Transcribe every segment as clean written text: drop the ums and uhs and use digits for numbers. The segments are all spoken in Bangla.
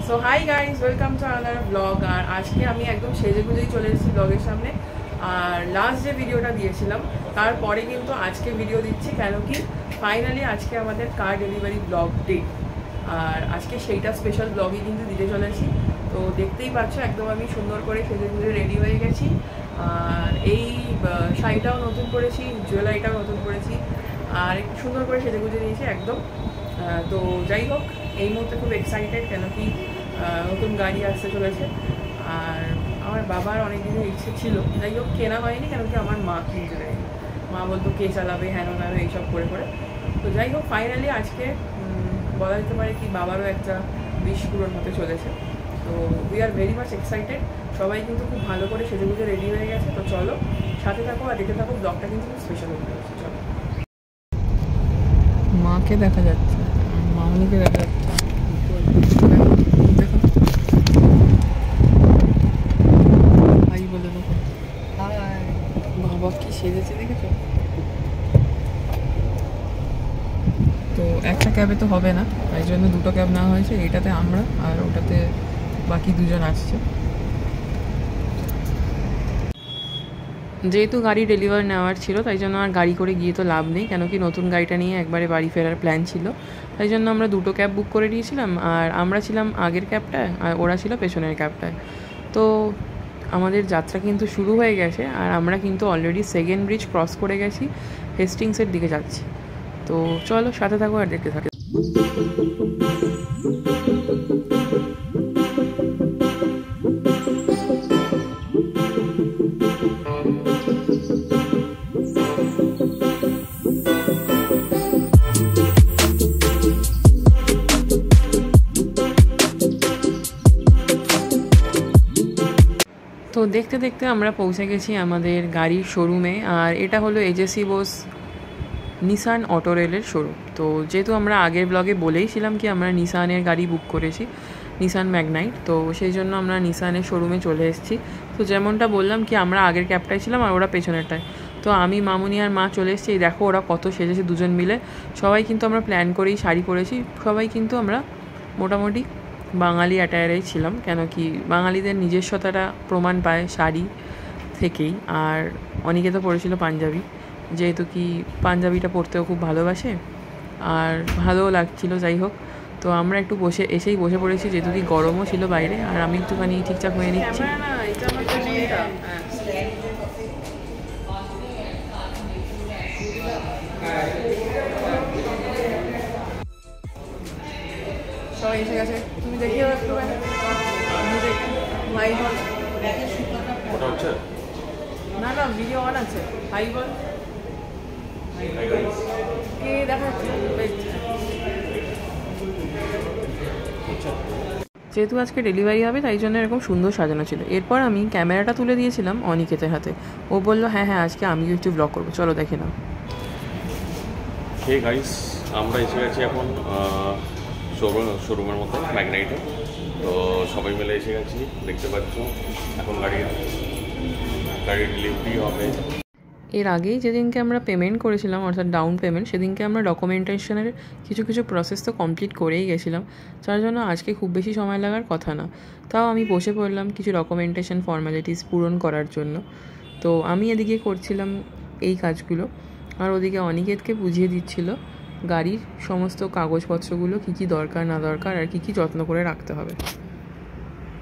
So hi guys, welcome to another blog. আর আজকে আমি একদম সেজে গুজেই চলে এসেছি ব্লগের সামনে। আর লাস্ট যে ভিডিওটা দিয়েছিলাম তারপরে কিন্তু আজকে ভিডিও দিচ্ছি, কেন কি ফাইনালি আজকে আমাদের কার ডেলিভারি ব্লগ ডে। আর আজকে সেইটা স্পেশাল ব্লগই কিন্তু দিতে চলেছি। তো দেখতেই পাচ্ছ একদম আমি সুন্দর করে সেজে গুজে রেডি হয়ে গেছি। আর এই শাড়িটাও নতুন করেছি, জুয়েলারিটাও নতুন করেছি, আর একটু সুন্দর করে সেজে গুজে নিয়েছি একদম। তো যাই হোক, এই মুহূর্তে খুব এক্সাইটেড, কেন কি নতুন গাড়ি আসতে চলেছে। আর আমার বাবার অনেক দিনের ইচ্ছে ছিল, যাই হোক কেনা হয়নি, কেন কি আমার মা কিনতে দেয়নি। মা বলতো কে চালাবে, হ্যান হ্যানো এইসব করে করে। তো যাই হোক ফাইনালি আজকে বলা যেতে পারে কি বাবারও একটা উইশ পূরণ হতে চলেছে। তো we are very much excited. সবাই কিন্তু খুব ভালো করে সেজে গুজে রেডি হয়ে গেছে। তো চলো সাথে থাকো আর দেখতে থাকো, ব্লগটা কিন্তু খুব স্পেশাল হতে চলেছে। চলো, মাকে দেখা যাচ্ছে, মামুনিকে দেখা যাচ্ছে। দেখো ভাই বলে দেখো, বাবা কি সেজেছে দেখেছো? তো একটা ক্যাবে তো হবে না, তাই জন্য দুটো ক্যাব নেওয়া হয়েছে। এইটাতে আমরা আর ওটাতে বাকি দুজন আসছে। যেহেতু গাড়ি ডেলিভার নেওয়ার ছিল, তাই জন্য আর গাড়ি করে গিয়ে তো লাভ নেই, কেন কি নতুন গাড়িটা নিয়ে একবারে বাড়ি ফেরার প্ল্যান ছিল। তাই জন্য আমরা দুটো ক্যাব বুক করে দিয়েছিলাম, আর আমরা ছিলাম আগের ক্যাবটায় আর ওরা ছিল পেছনের ক্যাবটায়। তো আমাদের যাত্রা কিন্তু শুরু হয়ে গেছে, আর আমরা কিন্তু অলরেডি সেকেন্ড ব্রিজ ক্রস করে গেছি, হেস্টিংসের দিকে যাচ্ছি। তো চলো সাথে থাকো আর দেখতে থাকো। তো দেখতে দেখতে আমরা পৌঁছে গেছি আমাদের গাড়ির শোরুমে। আর এটা হলো এজেসি বোস নিসান অটো রেলের শোরুম। তো যেহেতু আমরা আগের ব্লগে বলেইছিলাম কি আমরা নিসানের গাড়ি বুক করেছি, নিসান ম্যাগনাইট, তো সেই জন্য আমরা নিসানের শোরুমে চলে এসেছি। তো যেমনটা বললাম কি আমরা আগের ক্যাবটায় ছিলাম আর ওরা পেছনেরটায়। তো আমি, মামুনি আর মা চলে এসেছি। দেখো ওরা কত সেজেছে দুজন মিলে। সবাই কিন্তু আমরা প্ল্যান করেই শাড়ি পরেছি, সবাই কিন্তু আমরা মোটামুটি বাঙালি অ্যাটায়ারেই ছিলাম, কেন কি বাঙালিদের নিজস্বতাটা প্রমাণ পায় শাড়ি থেকেই। আর অনেকে তো পরেছিল পাঞ্জাবি, যেহেতু কি পাঞ্জাবিটা পরতেও খুব ভালোবাসে আর ভালোও লাগছিলো। যাই হোক, তো আমরা একটু এসেই বসে পড়েছি, যেহেতু কি গরমও ছিল বাইরে। আর আমি একটুখানি ঠিকঠাক হয়ে নিচ্ছি। সবাই এসে গেছে, তুমি দেখিও একটু ভাই বল। না না, ভিডিও অন আছে। ভাই বল কে দেখা যাচ্ছে। যেহেতু আজকে ডেলিভারি হবে, তাই জন্য এরকম সুন্দর সাজানো ছিল। এরপর আমি ক্যামেরাটা তুলে দিয়েছিলাম অনিকেতের হাতে। ও বললো হ্যাঁ হ্যাঁ আজকে আমিও একটু ব্লগ করবো, চলো দেখে নাও। হে গাইস, আমরা এসে গেছি এখন শোরুমের মধ্যে ম্যাগনাইটে। তো সবাই মিলে এসে গেছি, দেখতে পাচ্ছ। এখন গাড়ির ডেলিভারি হবে। এর আগেই যেদিনকে আমরা পেমেন্ট করেছিলাম, অর্থাৎ ডাউন পেমেন্ট, সেদিনকে আমরা ডকুমেন্টেশনের কিছু প্রসেস তো কমপ্লিট করেই গেছিলাম, যার জন্য আজকে খুব বেশি সময় লাগার কথা না। তাও আমি বসে পড়লাম কিছু ডকুমেন্টেশন ফর্ম্যালিটিস পূরণ করার জন্য। তো আমি এদিকে করছিলাম এই কাজগুলো, আর ওদিকে অনিকেতকে বুঝিয়ে দিচ্ছিল গাড়ির সমস্ত কাগজপত্রগুলো কী কী দরকার না দরকার আর কী কী যত্ন করে রাখতে হবে।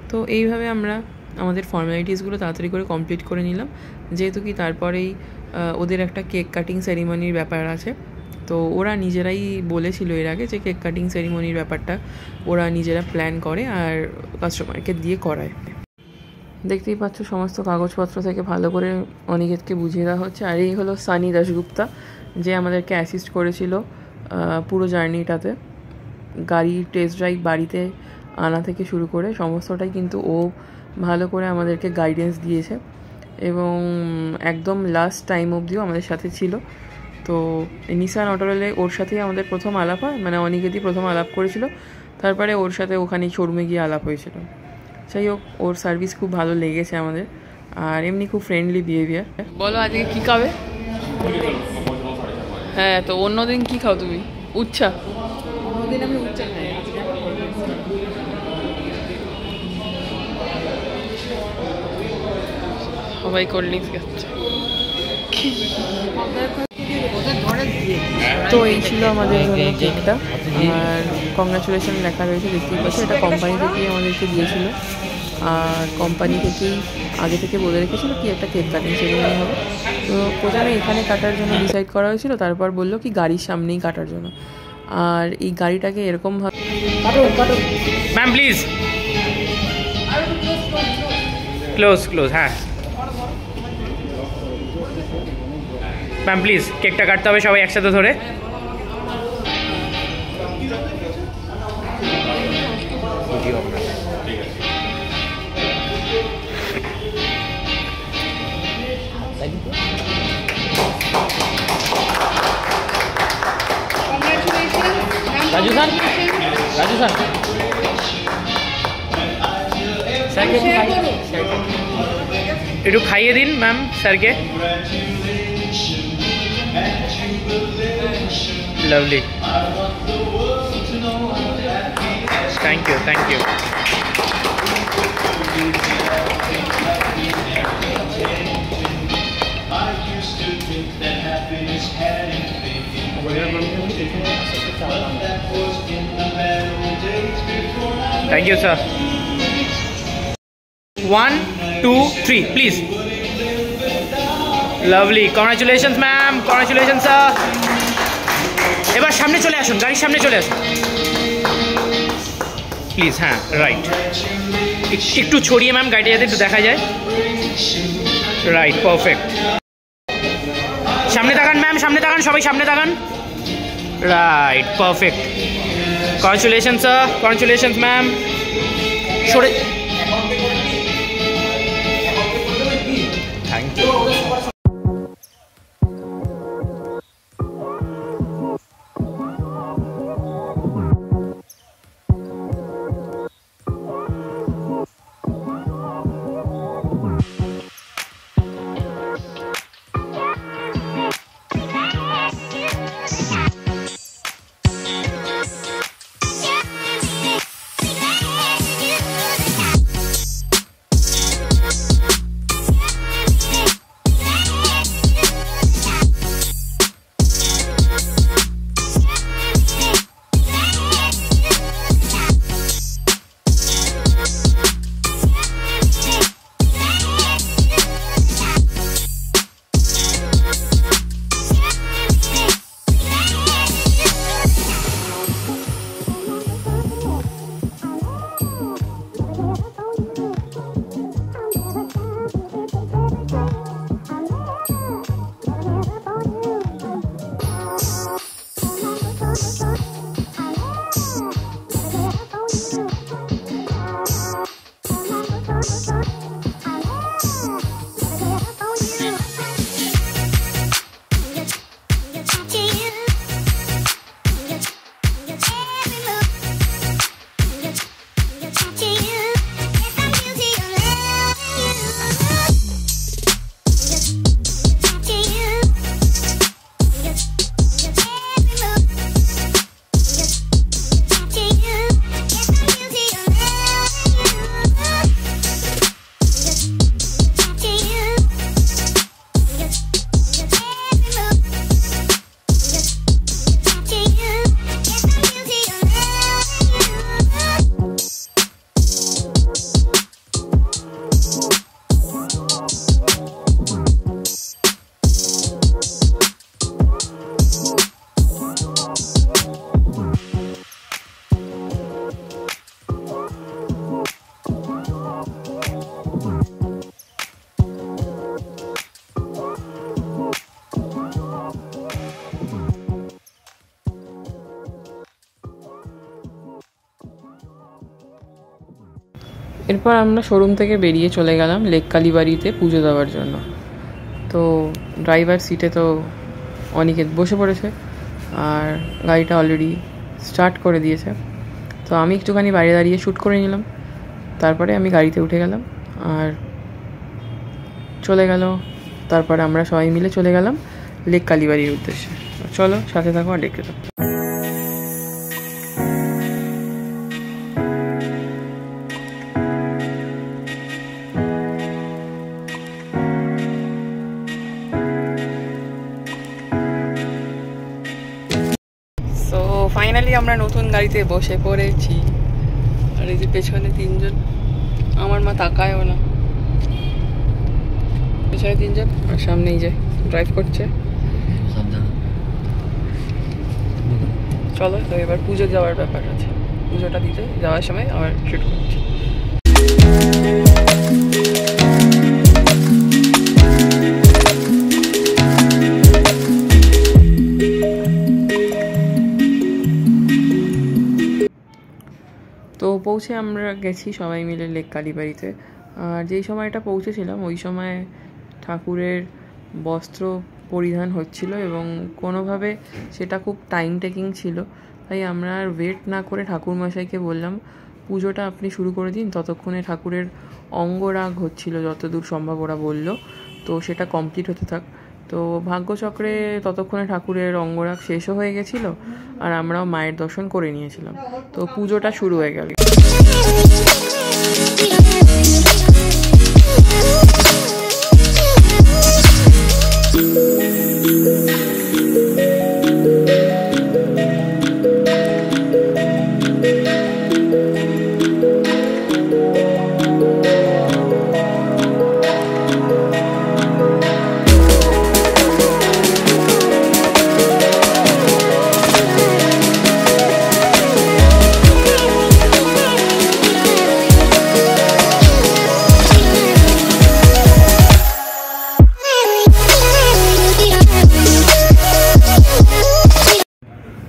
তো এইভাবে আমরা আমাদের ফর্ম্যালিটিসগুলো তাড়াতাড়ি করে কমপ্লিট করে নিলাম, যেহেতু কি তারপরেই ওদের একটা কেক কাটিং সেরিমনির ব্যাপার আছে। তো ওরা নিজেরাই বলেছিল এর আগে যে কেক কাটিং সেরিমনির ব্যাপারটা ওরা নিজেরা প্ল্যান করে আর কাস্টমারকে দিয়ে করায়। দেখতেই পাচ্ছ সমস্ত কাগজপত্র থেকে ভালো করে অনিকেতকে বুঝিয়ে দেওয়া হচ্ছে। আর এই হলো সানি দাশগুপ্তা, যে আমাদেরকে অ্যাসিস্ট করেছিল পুরো জার্নিটাতে। গাড়ির টেস্ট ড্রাইভ বাড়িতে আনা থেকে শুরু করে সমস্তটাই কিন্তু ও ভালো করে আমাদেরকে গাইডেন্স দিয়েছে, এবং একদম লাস্ট টাইম অবধিও আমাদের সাথে ছিল। তো নিসান অটোরেলে ওর সাথেই আমাদের প্রথম আলাপ হয়, মানে অনিকেতই প্রথম আলাপ করেছিল, তারপরে ওর সাথে ওখানে শোরুমে গিয়ে আলাপ হয়েছিল। যাই হোক, ওর সার্ভিস খুব ভালো লেগেছে আমাদের, আর এমনি খুব ফ্রেন্ডলি বিহেভিয়ার। বলো আজকে কী খাবে? হ্যাঁ, তো অন্যদিন কী খাও তুমি? উচ্ছা? অন্যদিন আমি উচ্ছা খাই। সবাই কোল্ড ড্রিঙ্কস খাচ্ছে। তো এই ছিল আমাদের জন্য কেকটা, আর কংগ্রাচুলেশন লেখা রয়েছে দেখতেই পাচ্ছি। এটা কোম্পানি থেকেই আমাদেরকে দিয়েছিল, আর কোম্পানি থেকেই আগে থেকে বলে রেখেছিল কি একটা কেক কাটিং সেরেমনি হবে। তো প্রথমে এখানে কাটার জন্য ডিসাইড করা হয়েছিল, তারপর বললো কি গাড়ির সামনেই কাটার জন্য। আর এই গাড়িটাকে এরকমভাবে ম্যাম প্লিজ ক্লোজ ক্লোজ, হ্যাঁ ম্যাম প্লিজ কেকটা কাটতে হবে সবাই একসাথে ধরে। রাজু স্যার, রাজু স্যার একটু খাইয়ে দিন ম্যাম স্যারকে। Lovely, thank you thank you. Thank you, sir. 1, 2, 3, please. Lovely. Congratulations, ma'am. Congratulations, sir. এবার সামনে চলে আসুন, গাড়ির সামনে চলে আসুন প্লিজ। হ্যাঁ রাইট, একটু ছড়িয়ে ম্যাম গাড়িটা যাতে একটু দেখা যায়। Right, perfect. সামনে তাকান ম্যাম, সামনে তাকান, সবাই সামনে তাকান। Right, perfect. Congratulations sir, congratulations ma'am. সরে থ্যাংক ইউ। এরপর আমরা শোরুম থেকে বেরিয়ে চলে গেলাম লেক কালীবাড়িতে পুজো দেওয়ার জন্য। তো ড্রাইভার সিটে তো অনিকেত বসে পড়েছে, আর গাড়িটা অলরেডি স্টার্ট করে দিয়েছে। তো আমি একটুখানি বাইরে দাঁড়িয়ে শ্যুট করে নিলাম, তারপরে আমি গাড়িতে উঠে গেলাম আর চলে গেল। তারপরে আমরা সবাই মিলে চলে গেলাম লেক কালীবাড়ির উদ্দেশ্যে। চলো সাথে থাকো আর দেখতে থাকো। আমরা নতুন গাড়িতে বসে পড়েছি। আর এই যে পেছনে 3 জন, আমার মা তাকায়ও না। পেছনে 3 জন আর সামনেই যে ড্রাইভ করছে। চলো তো এবার পুজো যাওয়ার ব্যাপার আছে, পুজোটা দিতে যাওয়ার সময় আবার শুট করছি। তো পৌঁছে আমরা গেছি সবাই মিলে লেক কালীবাড়িতে। আর যেই সময়টা পৌঁছেছিলাম ওই সময় ঠাকুরের বস্ত্র পরিধান হচ্ছিল এবং কোনোভাবে সেটা খুব টাইম টেকিং ছিল, তাই আমরা আর ওয়েট না করে ঠাকুরমশাইকে বললাম পুজোটা আপনি শুরু করে দিন, ততক্ষণে ঠাকুরের অঙ্গরাগ হচ্ছিল যতদূর সম্ভব ওরা বলল, তো সেটা কমপ্লিট হতে থাক। তো ভাগ্যচক্রে ততক্ষণে ঠাকুরের অঙ্গরাগ শেষও হয়ে গেছিলো আর আমরাও মায়ের দর্শন করে নিয়েছিলাম। তো পুজোটা শুরু হয়ে গেল।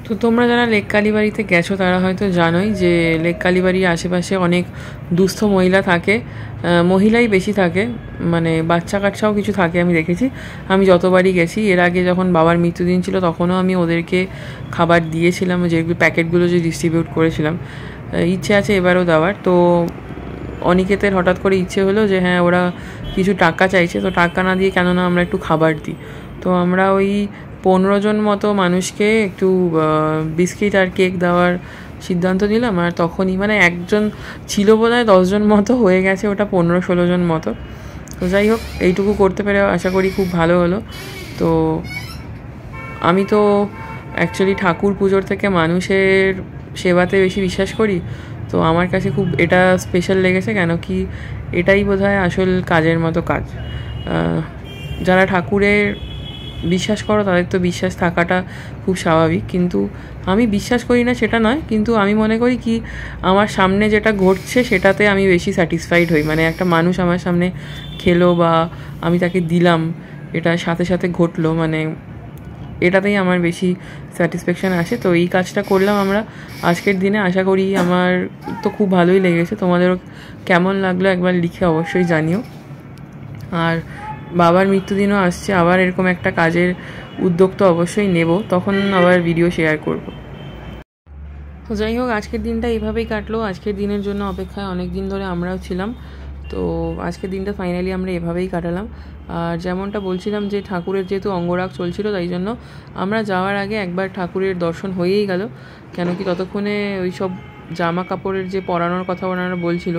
তো তোমরা যারা লেক কালীবাড়িতে গেছো তারা হয়তো জানোই যে লেক কালীবাড়ির আশেপাশে অনেক দুস্থ মহিলা থাকে, মহিলাই বেশি থাকে, মানে বাচ্চা কাচ্চাও কিছু থাকে আমি দেখেছি। আমি যতবারই গেছি, এর আগে যখন বাবার মৃত্যুদিন ছিল তখনও আমি ওদেরকে খাবার দিয়েছিলাম, যেগুলো প্যাকেটগুলো যে ডিস্ট্রিবিউট করেছিলাম। ইচ্ছে আছে এবারও দেওয়ার। তো অনিকেতের হঠাৎ করে ইচ্ছে হলো যে হ্যাঁ ওরা কিছু টাকা চাইছে, তো টাকা না দিয়ে কেননা আমরা একটু খাবার দিই। তো আমরা ওই 15 জন মতো মানুষকে একটু বিস্কিট আর কেক দেওয়ার সিদ্ধান্ত নিলাম। আর তখনই মানে একজন ছিল বোধহয় 10 জন মতো হয়ে গেছে, ওটা 15-16 জন মতো। তো যাই হোক, এইটুকু করতে পেরে আশা করি খুব ভালো হলো। তো আমি তো অ্যাকচুয়ালি ঠাকুর পুজোর থেকে মানুষের সেবাতে বেশি বিশ্বাস করি, তো আমার কাছে খুব এটা স্পেশাল লেগেছে, কেন কি এটাই বোধহয় আসল কাজের মতো কাজ। যারা ঠাকুরের বিশ্বাস করো তাদের তো বিশ্বাস থাকাটা খুব স্বাভাবিক, কিন্তু আমি বিশ্বাস করি না সেটা নয়, কিন্তু আমি মনে করি কি আমার সামনে যেটা ঘটছে সেটাতে আমি বেশি স্যাটিসফাইড হই। মানে একটা মানুষ আমার সামনে খেলো বা আমি তাকে দিলাম, এটা সাথে সাথে ঘটলো, মানে এটাতেই আমার বেশি স্যাটিসফ্যাকশান আসে। তো এই কাজটা করলাম আমরা আজকের দিনে, আশা করি আমার তো খুব ভালোই লেগেছে। তোমাদেরও কেমন লাগলো একবার লিখে অবশ্যই জানিও। আর বাবার মৃত্যুদিনও আসছে, আবার এরকম একটা কাজের উদ্যোগ তো অবশ্যই নেব, তখন আবার ভিডিও শেয়ার করব। তো যাই হোক, আজকের দিনটা এইভাবেই কাটলো। আজকের দিনের জন্য অপেক্ষায় অনেক দিন ধরে আমরাও ছিলাম, তো আজকের দিনটা ফাইনালি আমরা এভাবেই কাটালাম। আর যেমনটা বলছিলাম যে ঠাকুরের যেহেতু অঙ্গরাগ চলছিল, তাই জন্য আমরা যাওয়ার আগে একবার ঠাকুরের দর্শন হয়েই গেল, কেন কি ততক্ষণে ওই সব জামা কাপড়ের যে পরানোর কথা ওনারা বলছিল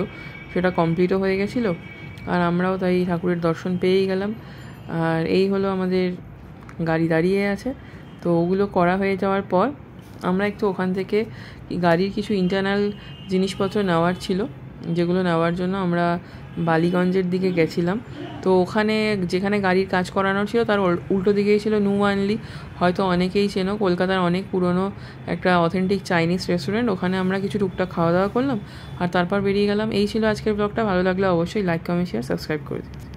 সেটা কমপ্লিটও হয়ে গেছিলো, আর আমরাও তাই ঠাকুরের দর্শন পেয়েই গেলাম। আর এই হলো আমাদের গাড়ি দাঁড়িয়ে আছে। তো ওগুলো করা হয়ে যাওয়ার পর আমরা একটু ওখান থেকে গাড়ির কিছু ইন্টারনাল জিনিসপত্র নেওয়ার ছিল, যেগুলো নেওয়ার জন্য আমরা বালিগঞ্জের দিকে গেছিলাম। তো ওখানে যেখানে গাড়ির কাজ করানো ছিল তার উল্টো দিকেই ছিল নু আনলি, হয়তো অনেকেই চেনো, কলকাতার অনেক পুরনো একটা অথেন্টিক চাইনিজ রেস্টুরেন্ট। ওখানে আমরা কিছু টুকটাক খাওয়া দাওয়া করলাম আর তারপর বেরিয়ে গেলাম। এই ছিল আজকের ব্লগটা। ভালো লাগলে অবশ্যই লাইক, কমেন্ট, শেয়ার, সাবস্ক্রাইব করে দিন।